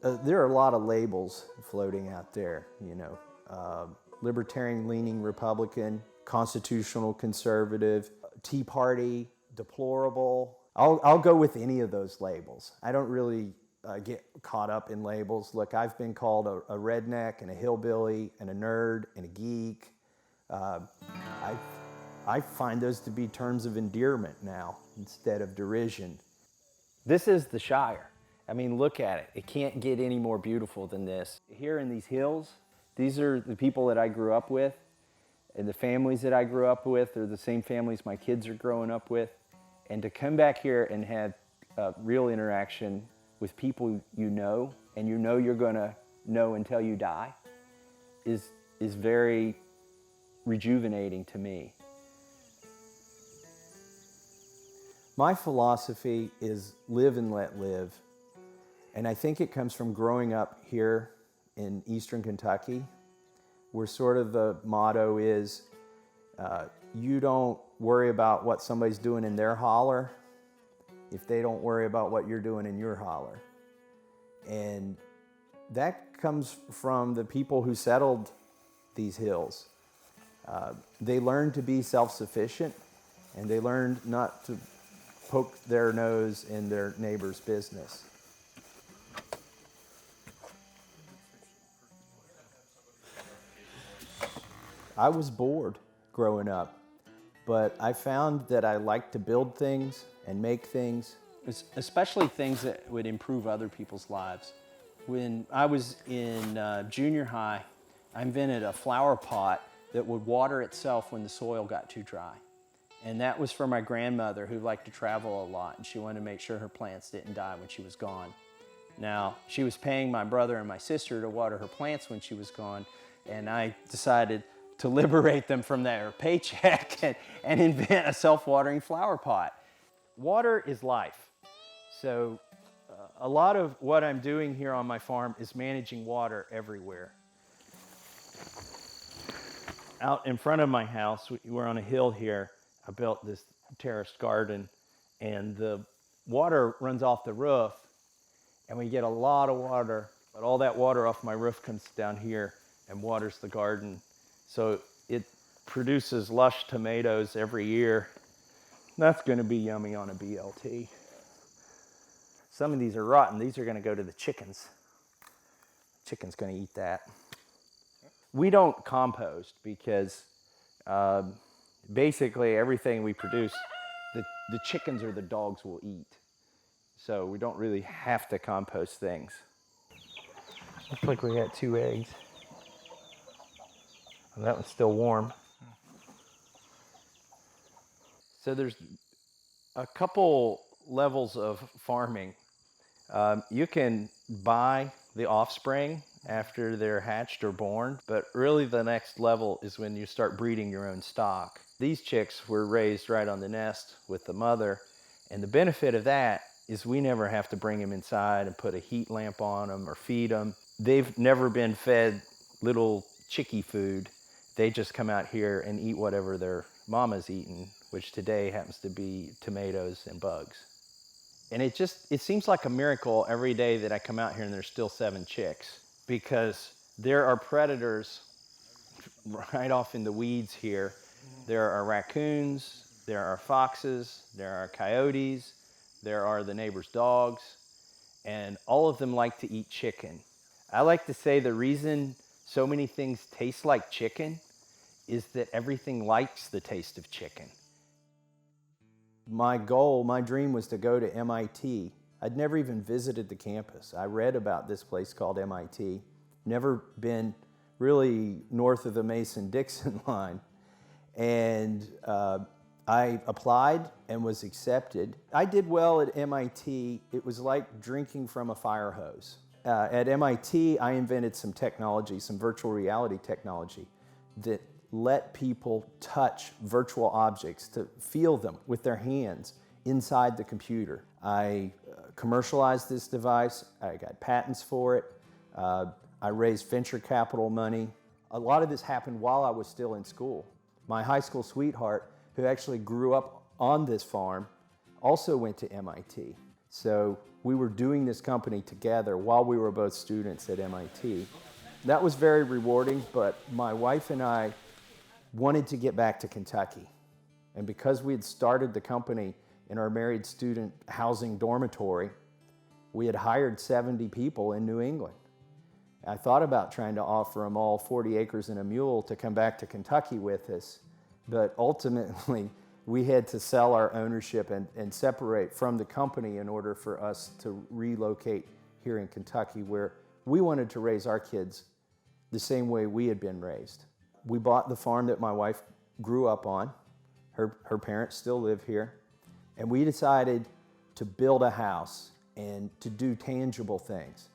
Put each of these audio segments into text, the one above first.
There are a lot of labels floating out there, libertarian-leaning Republican, constitutional conservative, Tea Party, deplorable. I'll go with any of those labels. I don't really get caught up in labels. Look, I've been called a redneck and a hillbilly and a nerd and a geek. I find those to be terms of endearment now instead of derision. This is the Shire. I mean, look at it. It can't get any more beautiful than this. Here in these hills, these are the people that I grew up with, and the families that I grew up with are the same families my kids are growing up with. And to come back here and have real interaction with people you know, and you know you're gonna know until you die, is very rejuvenating to me. My philosophy is live and let live. And I think it comes from growing up here in Eastern Kentucky, where sort of the motto is, you don't worry about what somebody's doing in their holler if they don't worry about what you're doing in your holler. And that comes from the people who settled these hills. They learned to be self-sufficient, and they learned not to poke their nose in their neighbor's business. I was bored growing up, but I found that I like to build things and make things. Especially things that would improve other people's lives. When I was in junior high, I invented a flower pot that would water itself when the soil got too dry. And that was for my grandmother, who liked to travel a lot, and she wanted to make sure her plants didn't die when she was gone. Now, she was paying my brother and my sister to water her plants when she was gone, and I decided to liberate them from their paycheck and invent a self-watering flower pot. Water is life. So a lot of what I'm doing here on my farm is managing water everywhere. Out in front of my house, we're on a hill here, I built this terraced garden, and the water runs off the roof, and we get a lot of water, but all that water off my roof comes down here and waters the garden. So it produces lush tomatoes every year. That's going to be yummy on a BLT. Some of these are rotten. These are going to go to the chickens. Chicken's going to eat that. We don't compost because basically everything we produce, the chickens or the dogs will eat. So we don't really have to compost things. Looks like we got 2 eggs. And that one's still warm. So there's a couple levels of farming. You can buy the offspring after they're hatched or born, but really the next level is when you start breeding your own stock. These chicks were raised right on the nest with the mother, and the benefit of that is we never have to bring them inside and put a heat lamp on them or feed them. They've never been fed little chickie food. They just come out here and eat whatever their mama's eating, which today happens to be tomatoes and bugs. And it seems like a miracle every day that I come out here and there's still 7 chicks, because there are predators right off in the weeds here. There are raccoons, there are foxes, there are coyotes, there are the neighbor's dogs, and all of them like to eat chicken. I like to say the reason so many things taste like chicken is that everything likes the taste of chicken. My goal, my dream was to go to MIT. I'd never even visited the campus. I read about this place called MIT. Never been really north of the Mason-Dixon line. And I applied and was accepted. I did well at MIT. It was like drinking from a fire hose. At MIT, I invented some technology, some virtual reality technology that let people touch virtual objects, to feel them with their hands inside the computer. I commercialized this device. I got patents for it. I raised venture capital money. A lot of this happened while I was still in school. My high school sweetheart, who actually grew up on this farm, also went to MIT. So we were doing this company together while we were both students at MIT. That was very rewarding, but my wife and I wanted to get back to Kentucky. And because we had started the company in our married student housing dormitory, we had hired 70 people in New England. I thought about trying to offer them all 40 acres and a mule to come back to Kentucky with us, but ultimately we had to sell our ownership and separate from the company in order for us to relocate here in Kentucky, where we wanted to raise our kids the same way we had been raised. We bought the farm that my wife grew up on. Her parents still live here. And we decided to build a house and to do tangible things.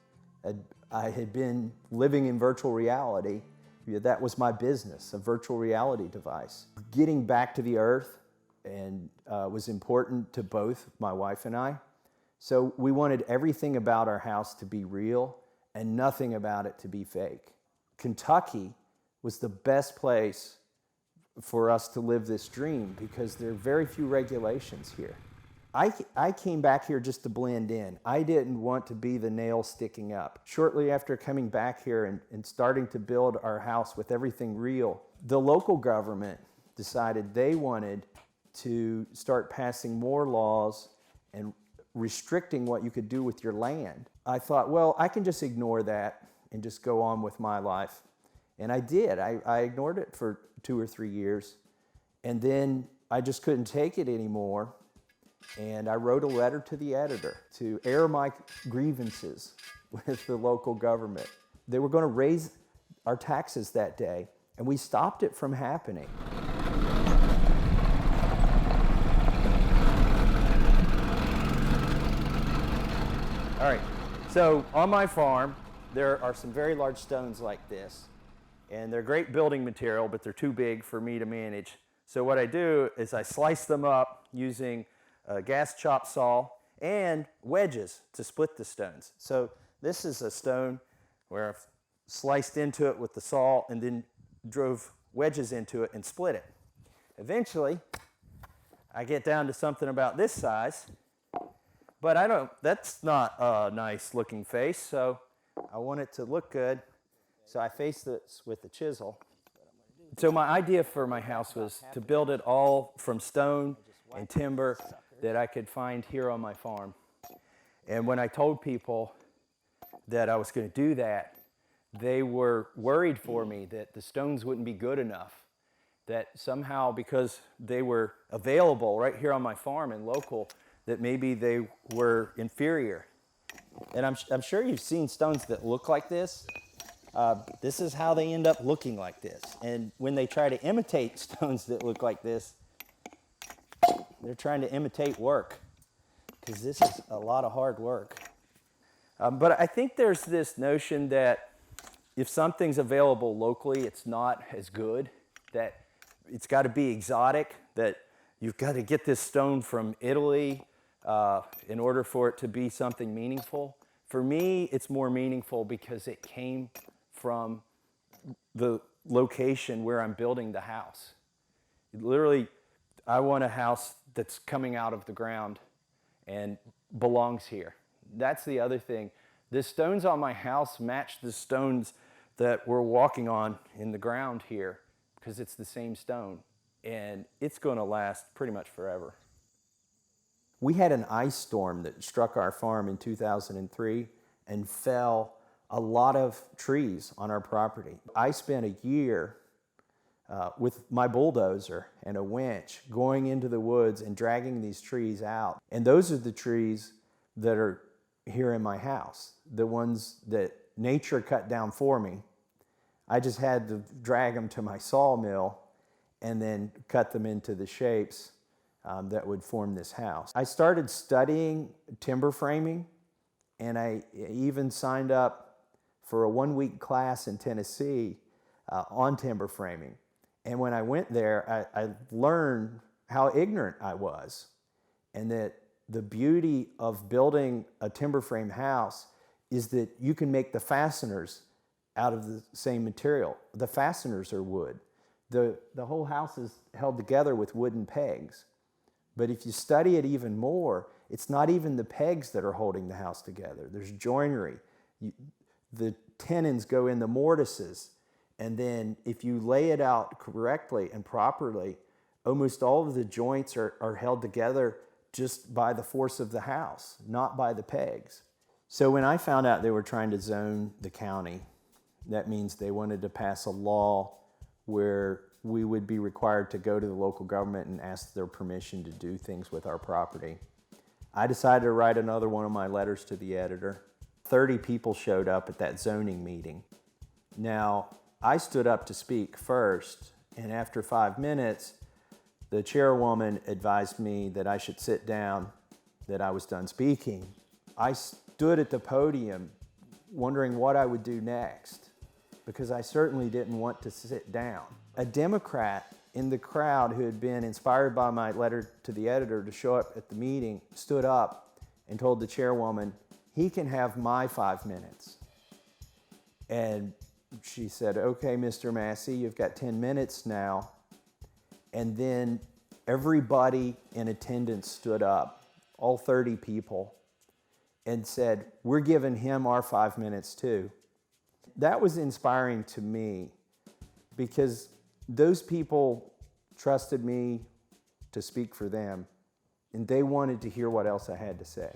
I had been living in virtual reality. That was my business, a virtual reality device. Getting back to the earth was important to both my wife and I. So we wanted everything about our house to be real and nothing about it to be fake. Kentucky was the best place for us to live this dream because there are very few regulations here. I came back here just to blend in. I didn't want to be the nail sticking up. Shortly after coming back here and starting to build our house with everything real, the local government decided they wanted to start passing more laws and restricting what you could do with your land. I thought, well, I can just ignore that and just go on with my life. And I did. I ignored it for 2 or 3 years. And then I just couldn't take it anymore. And I wrote a letter to the editor to air my grievances with the local government. They were going to raise our taxes that day, and we stopped it from happening. All right, so on my farm, there are some very large stones like this, and they're great building material, but they're too big for me to manage. So what I do is I slice them up using a gas chop saw and wedges to split the stones. So this is a stone where I've sliced into it with the saw and then drove wedges into it and split it. Eventually, I get down to something about this size, but that's not a nice looking face, so I want it to look good. So I face this with the chisel. So my idea for my house was to build it all from stone and timber that I could find here on my farm. And when I told people that I was going to do that, they were worried for me that the stones wouldn't be good enough, that somehow because they were available right here on my farm and local, that maybe they were inferior. And I'm sure you've seen stones that look like this. This is how they end up looking like this. And when they try to imitate stones that look like this, they're trying to imitate work, because this is a lot of hard work. But I think there's this notion that if something's available locally, it's not as good, that it's got to be exotic, that you've got to get this stone from Italy in order for it to be something meaningful. For me, it's more meaningful because it came from the location where I'm building the house. Literally, I want a house that's coming out of the ground and belongs here. That's the other thing. The stones on my house match the stones that we're walking on in the ground here because it's the same stone, and it's going to last pretty much forever. We had an ice storm that struck our farm in 2003 and fell a lot of trees on our property. I spent a year with my bulldozer and a winch going into the woods and dragging these trees out. And those are the trees that are here in my house, the ones that nature cut down for me. I just had to drag them to my sawmill and then cut them into the shapes that would form this house. I started studying timber framing, and I even signed up for a 1-week class in Tennessee on timber framing. And when I went there, I learned how ignorant I was, and that the beauty of building a timber frame house is that you can make the fasteners out of the same material. The fasteners are wood. The whole house is held together with wooden pegs. But if you study it even more, it's not even the pegs that are holding the house together. There's joinery. The tenons go in the mortises. And then if you lay it out correctly and properly, almost all of the joints are held together just by the force of the house, not by the pegs. So when I found out they were trying to zone the county, that means they wanted to pass a law where we would be required to go to the local government and ask their permission to do things with our property. I decided to write another one of my letters to the editor. 30 people showed up at that zoning meeting. Now, I stood up to speak first, and after 5 minutes, the chairwoman advised me that I should sit down, that I was done speaking. I stood at the podium wondering what I would do next, because I certainly didn't want to sit down. A Democrat in the crowd who had been inspired by my letter to the editor to show up at the meeting stood up and told the chairwoman, he can have my 5 minutes. And she said, okay, Mr. Massie, you've got 10 minutes now. And then everybody in attendance stood up, all 30 people, and said, we're giving him our 5 minutes too. That was inspiring to me because those people trusted me to speak for them, and they wanted to hear what else I had to say.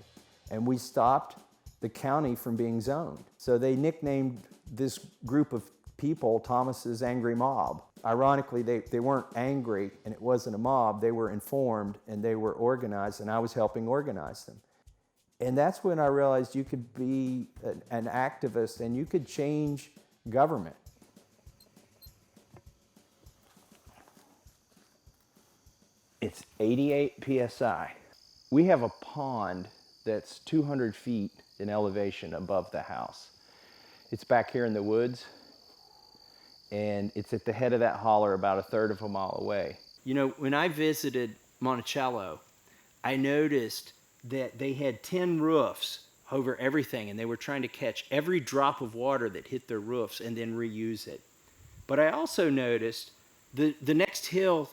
And we stopped the county from being zoned. So they nicknamed this group of people Thomas's angry mob. Ironically, they weren't angry and it wasn't a mob. They were informed and they were organized, and I was helping organize them. And that's when I realized you could be an activist and you could change government. It's 88 PSI. We have a pond that's 200 feet in elevation above the house. It's back here in the woods, and it's at the head of that holler about a third of a mile away. You know, when I visited Monticello, I noticed that they had 10 roofs over everything, and they were trying to catch every drop of water that hit their roofs and then reuse it. But I also noticed the next hill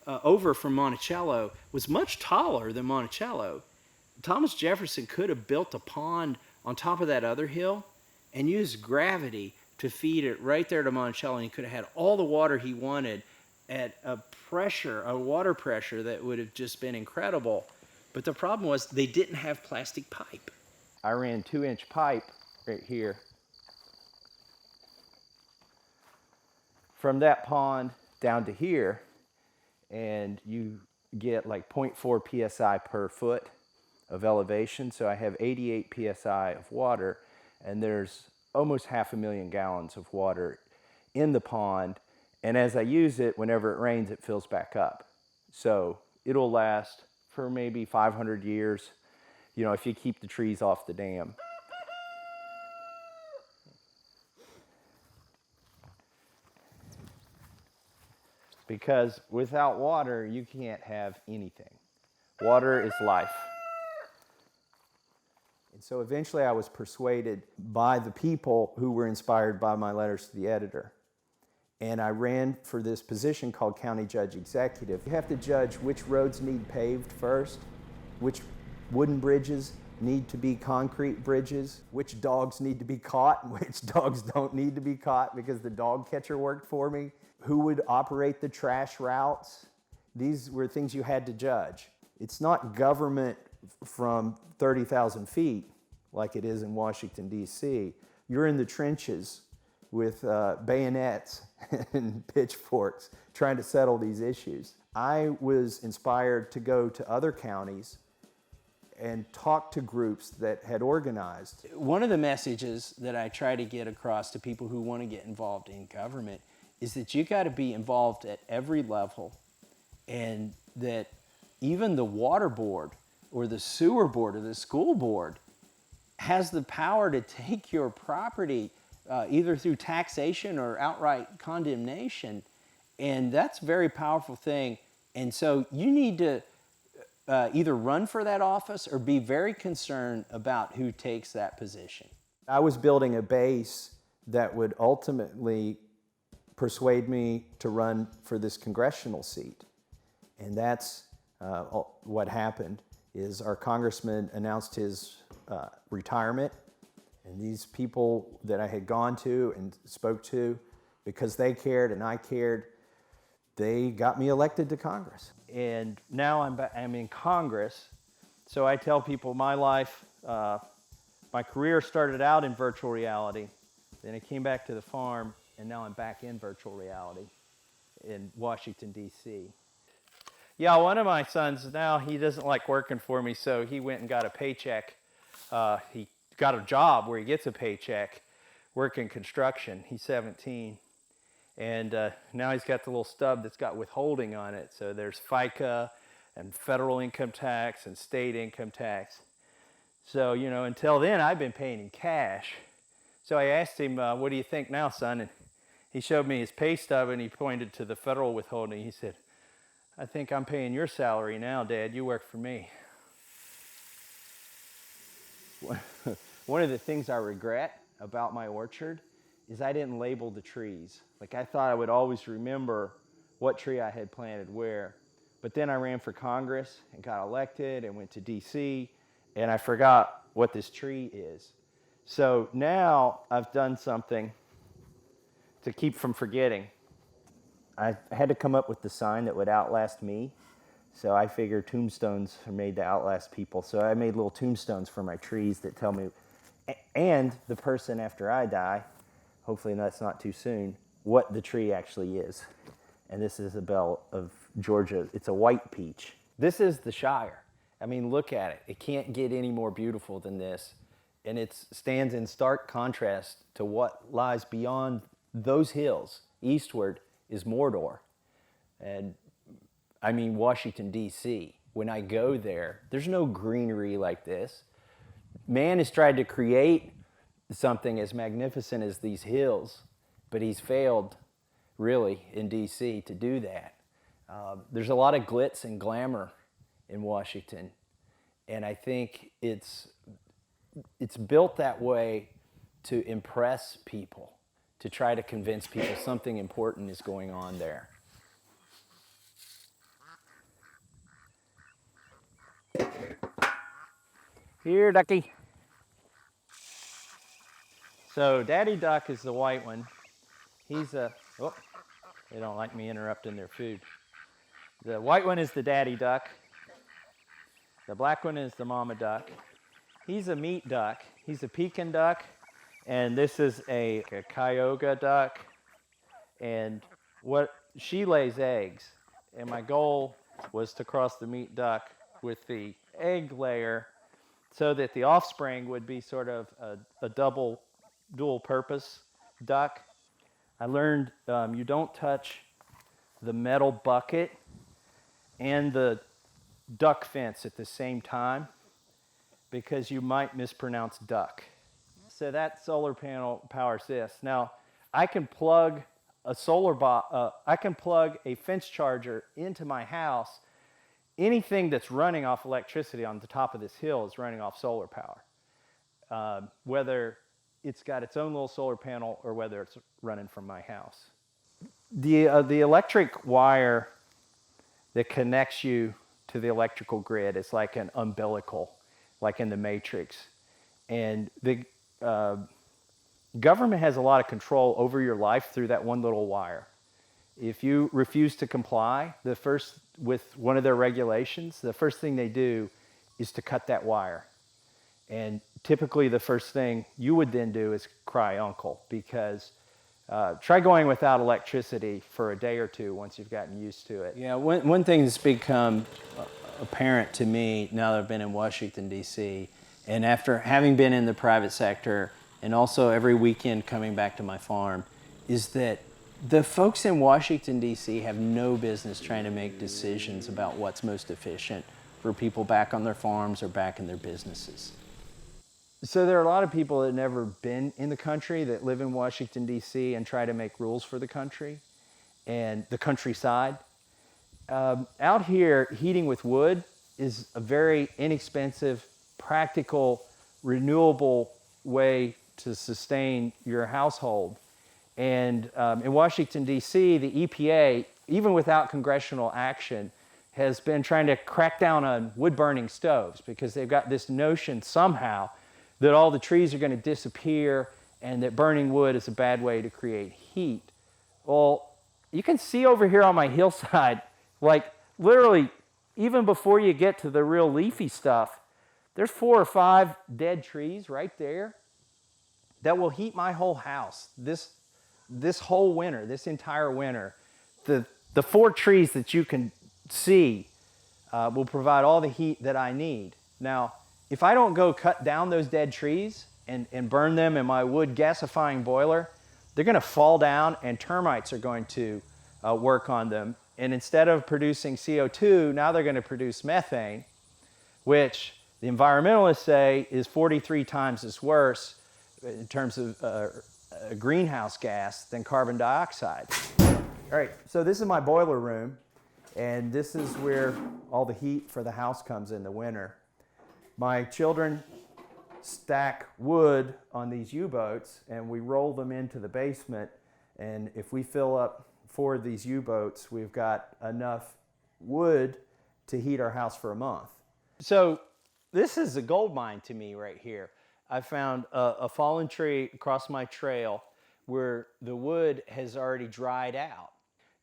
over from Monticello was much taller than Monticello. Thomas Jefferson could have built a pond on top of that other hill and used gravity to feed it right there to Monticello, and he could have had all the water he wanted at a water pressure that would have just been incredible. But the problem was they didn't have plastic pipe. I ran 2-inch pipe right here from that pond down to here, and you get like 0.4 psi per foot of elevation. So I have 88 psi of water, and there's almost 500,000 gallons of water in the pond. And as I use it, whenever it rains, it fills back up. So it'll last for maybe 500 years, you know, if you keep the trees off the dam. Because without water, you can't have anything. Water is life. And so eventually I was persuaded by the people who were inspired by my letters to the editor. And I ran for this position called County Judge Executive. You have to judge which roads need paved first, which wooden bridges need to be concrete bridges, which dogs need to be caught and which dogs don't need to be caught because the dog catcher worked for me, who would operate the trash routes. These were things you had to judge. It's not government from 30,000 feet like it is in Washington, D.C. You're in the trenches with bayonets and pitchforks trying to settle these issues. I was inspired to go to other counties and talk to groups that had organized. One of the messages that I try to get across to people who want to get involved in government is that you got to be involved at every level, and that even the water board or the sewer board or the school board has the power to take your property either through taxation or outright condemnation. And that's a very powerful thing. And so you need to either run for that office or be very concerned about who takes that position. I was building a base that would ultimately persuade me to run for this congressional seat. And that's what happened is our congressman announced his retirement, and these people that I had gone to and spoke to, because they cared and I cared, they got me elected to Congress. And now I'm in Congress, so I tell people my life, my career started out in virtual reality, then I came back to the farm, and now I'm back in virtual reality in Washington, D.C. Yeah, one of my sons now, he doesn't like working for me, so he went and got a paycheck. He got a job where he gets a paycheck working construction. He's 17. And now he's got the little stub that's got withholding on it. So there's FICA and federal income tax and state income tax. So, you know, until then, I've been paying in cash. So I asked him, what do you think now, son? And he showed me his pay stub, and he pointed to the federal withholding. He said, I think I'm paying your salary now, Dad. You work for me. One of the things I regret about my orchard is I didn't label the trees. Like, I thought I would always remember what tree I had planted where. But then I ran for Congress and got elected and went to DC, and I forgot what this tree is. So now I've done something to keep from forgetting. I had to come up with the sign that would outlast me. So I figured tombstones are made to outlast people. So I made little tombstones for my trees that tell me, and the person after I die, hopefully that's not too soon, what the tree actually is. And this is a bell of Georgia. It's a white peach. This is the Shire. I mean, look at it. It can't get any more beautiful than this. And it stands in stark contrast to what lies beyond those hills. Eastward is Mordor. And I mean, Washington, D.C. When I go there, there's no greenery like this. Man has tried to create something as magnificent as these hills, but he's failed, really, in D.C. to do that. There's a lot of glitz and glamour in Washington, and I think it's built that way to impress people, to try to convince people something important is going on there. Here, ducky. So Daddy Duck is the white one. He's they don't like me interrupting their food. The white one is the daddy duck. The black one is the mama duck. He's a meat duck. He's a Pekin duck. And this is a Cayuga duck. And she lays eggs. And my goal was to cross the meat duck with the egg layer so that the offspring would be sort of a dual purpose duck. I learned you don't touch the metal bucket and the duck fence at the same time because you might mispronounce duck. So that solar panel powers this. Now, I can plug I can plug a fence charger into my house. Anything that's running off electricity on the top of this hill is running off solar power, whether it's got its own little solar panel or whether it's running from my house. The electric wire that connects you to the electrical grid is like an umbilical, like in the Matrix. And the government has a lot of control over your life through that one little wire. If you refuse to comply with one of their regulations, the first thing they do is to cut that wire. And typically the first thing you would then do is cry uncle, because try going without electricity for a day or two once you've gotten used to it. Yeah, one thing that's become apparent to me now that I've been in Washington, D.C., and after having been in the private sector and also every weekend coming back to my farm, is that the folks in Washington, D.C. have no business trying to make decisions about what's most efficient for people back on their farms or back in their businesses. So there are a lot of people that have never been in the country that live in Washington, D.C. and try to make rules for the country and the countryside. Out here, heating with wood is a very inexpensive, practical, renewable way to sustain your household. And in Washington, D.C., the EPA, even without congressional action, has been trying to crack down on wood-burning stoves because they've got this notion somehow that all the trees are going to disappear and that burning wood is a bad way to create heat. Well, you can see over here on my hillside, like literally, even before you get to the real leafy stuff, there's 4 or 5 dead trees right there that will heat my whole house this whole winter, this entire winter. The 4 trees that you can see will provide all the heat that I need. Now, if I don't go cut down those dead trees and burn them in my wood gasifying boiler, they're going to fall down and termites are going to work on them. And instead of producing CO2, now they're going to produce methane, which the environmentalists say is 43 times as worse in terms of a greenhouse gas than carbon dioxide. All right, so this is my boiler room, and this is where all the heat for the house comes in the winter. My children stack wood on these U-boats, and we roll them into the basement, and if we fill up 4 of these U-boats, we've got enough wood to heat our house for a month. So this is a gold mine to me right here. I found a fallen tree across my trail where the wood has already dried out.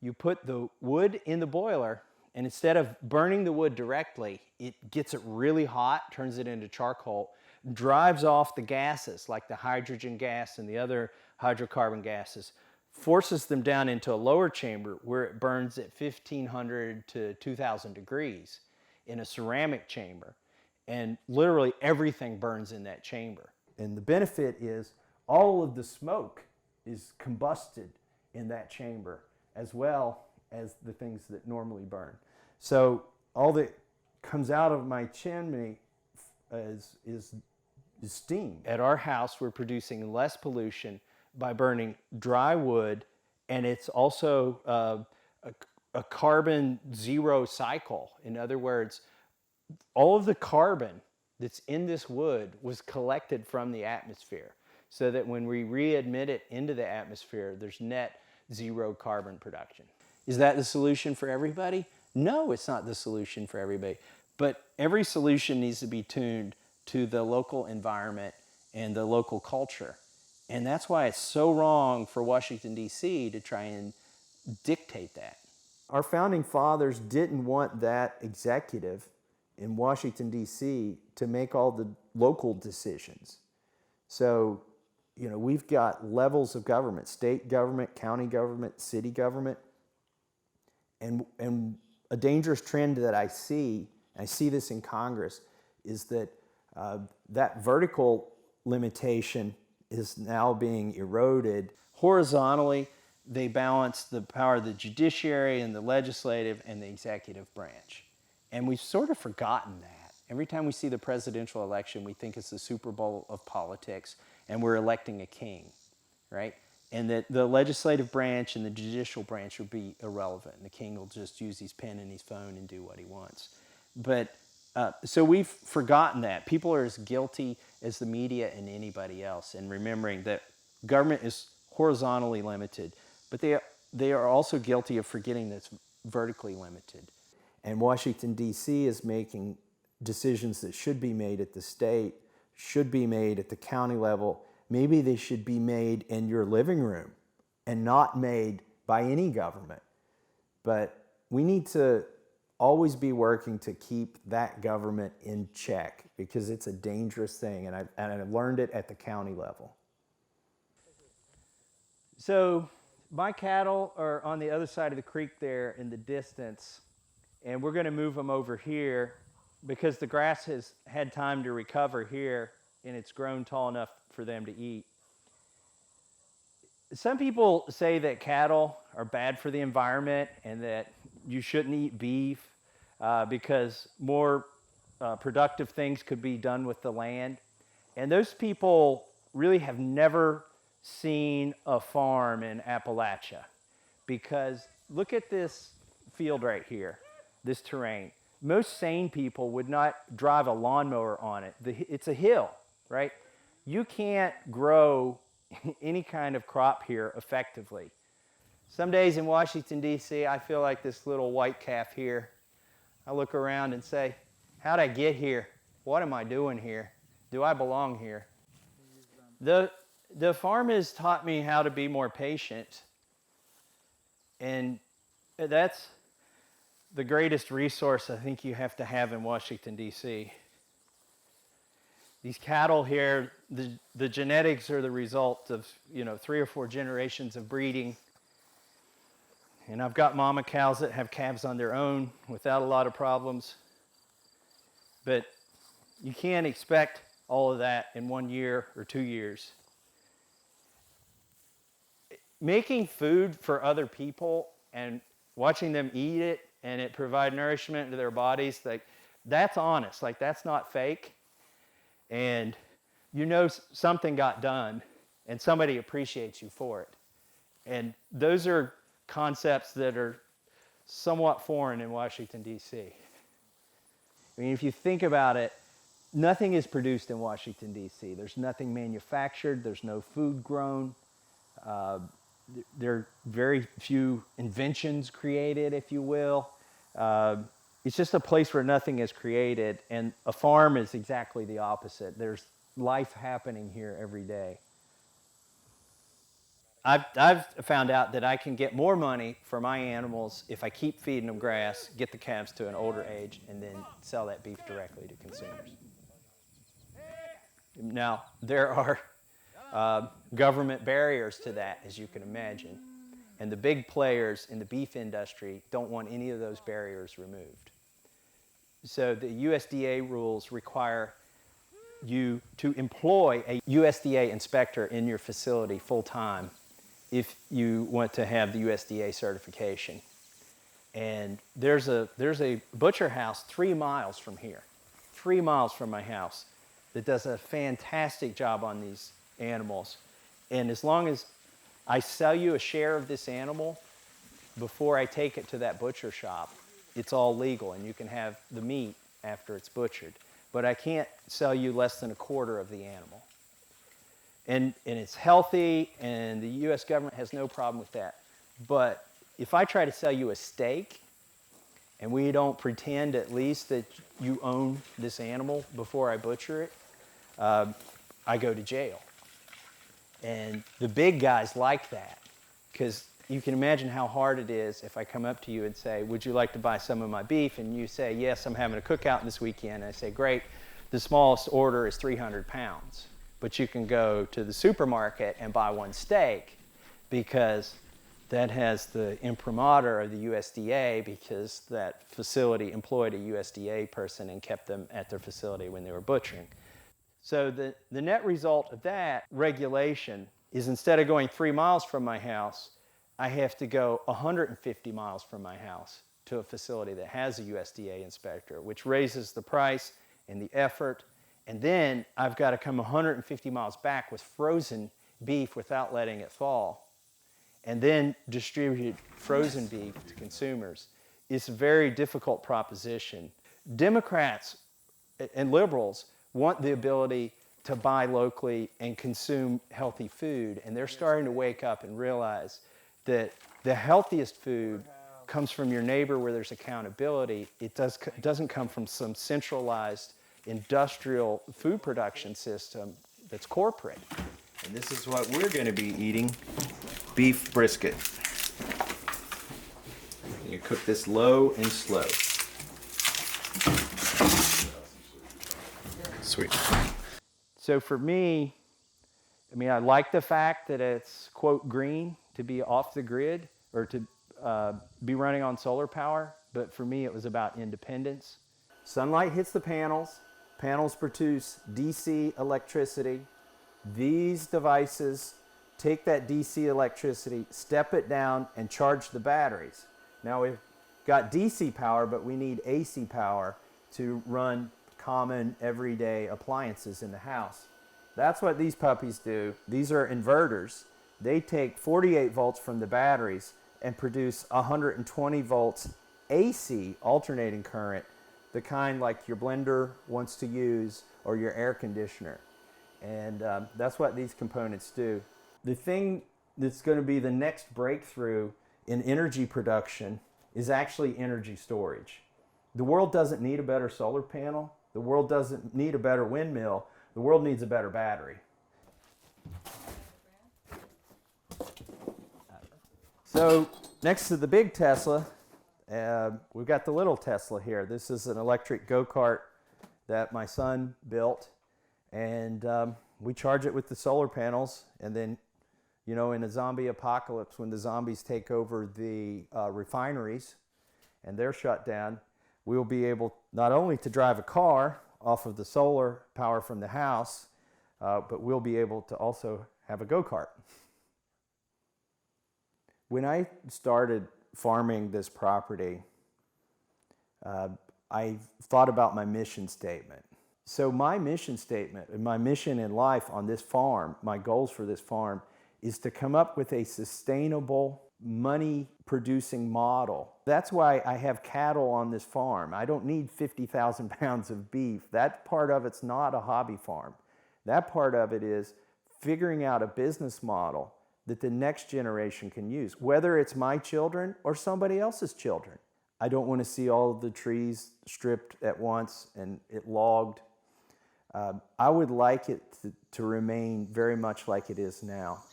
You put the wood in the boiler, and instead of burning the wood directly, it gets it really hot, turns it into charcoal, drives off the gases like the hydrogen gas and the other hydrocarbon gases, forces them down into a lower chamber where it burns at 1,500 to 2,000 degrees in a ceramic chamber. And literally everything burns in that chamber. And the benefit is all of the smoke is combusted in that chamber, as well as the things that normally burn. So all that comes out of my chimney is steam. At our house, we're producing less pollution by burning dry wood, and it's also a carbon zero cycle. In other words, all of the carbon that's in this wood was collected from the atmosphere, so that when we readmit it into the atmosphere, there's net zero carbon production. Is that the solution for everybody? No, it's not the solution for everybody. But every solution needs to be tuned to the local environment and the local culture. And that's why it's so wrong for Washington, D.C. to try and dictate that. Our founding fathers didn't want that executive in Washington, D.C. to make all the local decisions. So, we've got levels of government: state government, county government, city government. And a dangerous trend that I see this in Congress, is that that vertical limitation is now being eroded. Horizontally, they balance the power of the judiciary and the legislative and the executive branch. And we've sort of forgotten that. Every time we see the presidential election, we think it's the Super Bowl of politics and we're electing a king, right? And that the legislative branch and the judicial branch will be irrelevant. And the king will just use his pen and his phone and do what he wants. But so we've forgotten that. People are as guilty as the media and anybody else. And remembering that government is horizontally limited, but they are also guilty of forgetting that it's vertically limited. And Washington, D.C. is making decisions that should be made at the state, should be made at the county level. Maybe they should be made in your living room and not made by any government. But we need to always be working to keep that government in check, because it's a dangerous thing, and I've learned it at the county level. So my cattle are on the other side of the creek there in the distance, and we're going to move them over here because the grass has had time to recover here and it's grown tall enough for them to eat. Some people say that cattle are bad for the environment and that you shouldn't eat beef because more productive things could be done with the land. And those people really have never seen a farm in Appalachia, because look at this field right here, this terrain. Most sane people would not drive a lawnmower on it. It's a hill, right? You can't grow any kind of crop here effectively. Some days in Washington, D.C., I feel like this little white calf here. I look around and say, how'd I get here? What am I doing here? Do I belong here? The farm has taught me how to be more patient, and that's the greatest resource I think you have to have in Washington, D.C. These cattle here, the genetics are the result of 3 or 4 generations of breeding. And I've got mama cows that have calves on their own without a lot of problems. But you can't expect all of that in 1 year or 2 years. Making food for other people and watching them eat it and it provide nourishment to their bodies, like, that's honest. Like, that's not fake. And something got done and somebody appreciates you for it. And those are concepts that are somewhat foreign in Washington, D.C. I mean, if you think about it, nothing is produced in Washington, D.C. There's nothing manufactured. There's no food grown. There are very few inventions created, if you will. It's just a place where nothing is created, and a farm is exactly the opposite. There's life happening here every day. I've found out that I can get more money for my animals if I keep feeding them grass, get the calves to an older age, and then sell that beef directly to consumers. Now, there are government barriers to that, as you can imagine. And the big players in the beef industry don't want any of those barriers removed. So the USDA rules require you to employ a USDA inspector in your facility full-time if you want to have the USDA certification. And there's a butcher house 3 miles from here, 3 miles from my house, that does a fantastic job on these animals. And as long as I sell you a share of this animal before I take it to that butcher shop, it's all legal and you can have the meat after it's butchered. But I can't sell you less than a quarter of the animal. And it's healthy, and the U.S. government has no problem with that. But if I try to sell you a steak, and we don't pretend at least that you own this animal before I butcher it, I go to jail. And the big guys like that, because you can imagine how hard it is if I come up to you and say, would you like to buy some of my beef? And you say, yes, I'm having a cookout this weekend. And I say, great, the smallest order is 300 pounds. But you can go to the supermarket and buy one steak because that has the imprimatur of the USDA, because that facility employed a USDA person and kept them at their facility when they were butchering. So the net result of that regulation is, instead of going 3 miles from my house, I have to go 150 miles from my house to a facility that has a USDA inspector, which raises the price and the effort. And then I've got to come 150 miles back with frozen beef without letting it thaw, and then distribute frozen beef to consumers. It's a very difficult proposition. Democrats and liberals want the ability to buy locally and consume healthy food, and they're starting to wake up and realize that the healthiest food comes from your neighbor where there's accountability. It doesn't come from some centralized industrial food production system that's corporate. And this is what we're going to be eating: beef brisket. You cook this low and slow. Sweet. So for me, I mean, I like the fact that it's, quote, green, to be off the grid or to be running on solar power. But for me, it was about independence. Sunlight hits the panels. Panels produce DC electricity. These devices take that DC electricity, step it down, and charge the batteries. Now we've got DC power, but we need AC power to run common everyday appliances in the house. That's what these puppies do. These are inverters. They take 48 volts from the batteries and produce 120 volts AC, alternating current, the kind like your blender wants to use or your air conditioner. And that's what these components do. The thing that's going to be the next breakthrough in energy production is actually energy storage. The world doesn't need a better solar panel. The world doesn't need a better windmill. The world needs a better battery. So next to the big Tesla, we've got the little Tesla here. This is an electric go-kart that my son built, and we charge it with the solar panels, and then, you know, in a zombie apocalypse, when the zombies take over the refineries and they're shut down, we'll be able not only to drive a car off of the solar power from the house, but we'll be able to also have a go-kart. When I started farming this property, I thought about my mission statement. So my mission statement and my mission in life on this farm, my goals for this farm, is to come up with a sustainable, money-producing model. That's why I have cattle on this farm. I don't need 50,000 pounds of beef. That part of it's not a hobby farm. That part of it is figuring out a business model that the next generation can use, whether it's my children or somebody else's children. I don't want to see all of the trees stripped at once and it logged. I would like it to remain very much like it is now.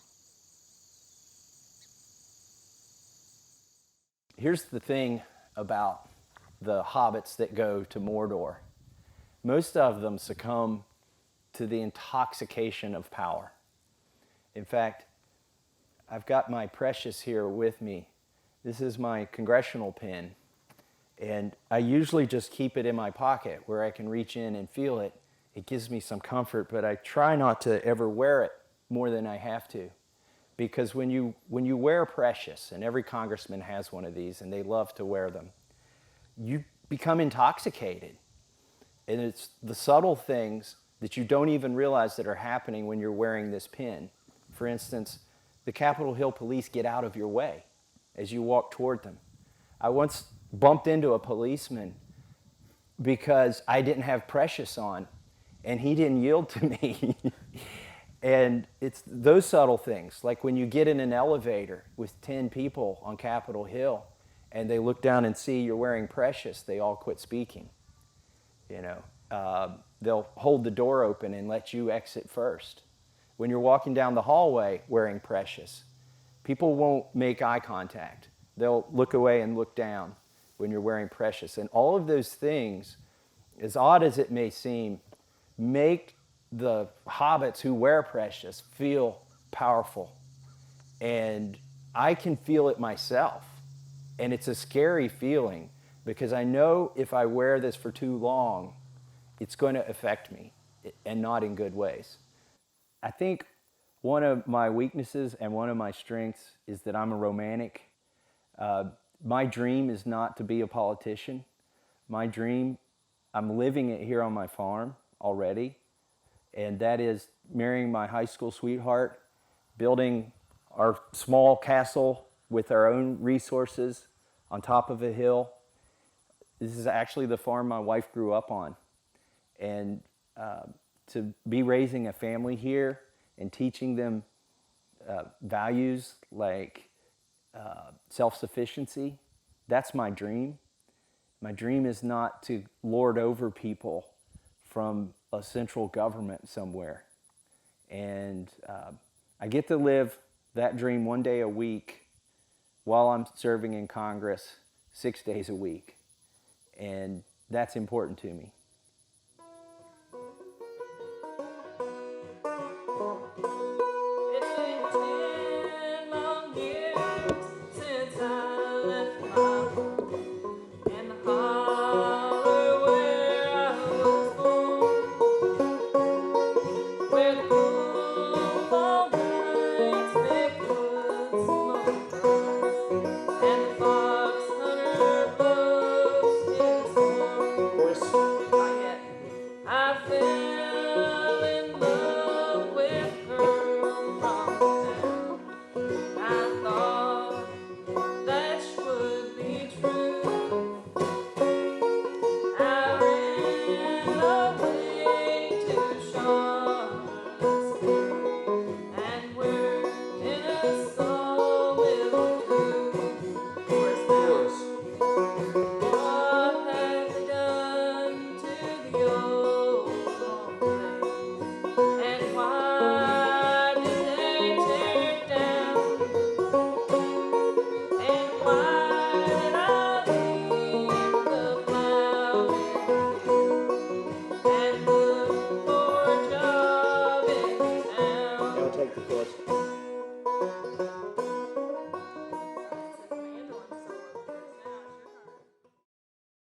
Here's the thing about the hobbits that go to Mordor. Most of them succumb to the intoxication of power. In fact, I've got my precious here with me. This is my congressional pin, and I usually just keep it in my pocket where I can reach in and feel it. It gives me some comfort, but I try not to ever wear it more than I have to. Because when you wear precious, and every congressman has one of these, and they love to wear them, you become intoxicated. And it's the subtle things that you don't even realize that are happening when you're wearing this pin. For instance, the Capitol Hill police get out of your way as you walk toward them. I once bumped into a policeman because I didn't have precious on, and he didn't yield to me. And it's those subtle things, like when you get in an elevator with 10 people on Capitol Hill and they look down and see you're wearing precious, they all quit speaking. You know, they'll hold the door open and let you exit first. When you're walking down the hallway wearing precious, people won't make eye contact. They'll look away and look down when you're wearing precious. And all of those things, as odd as it may seem, make the hobbits who wear precious feel powerful. And I can feel it myself. And it's a scary feeling because I know if I wear this for too long, it's going to affect me, and not in good ways. I think one of my weaknesses and one of my strengths is that I'm a romantic. My dream is not to be a politician. My dream, I'm living it here on my farm already, and that is marrying my high school sweetheart, building our small castle with our own resources on top of a hill. This is actually the farm my wife grew up on. And to be raising a family here and teaching them values like self-sufficiency, that's my dream. My dream is not to lord over people from a central government somewhere. And I get to live that dream one day a week while I'm serving in Congress 6 days a week. And that's important to me. like the course.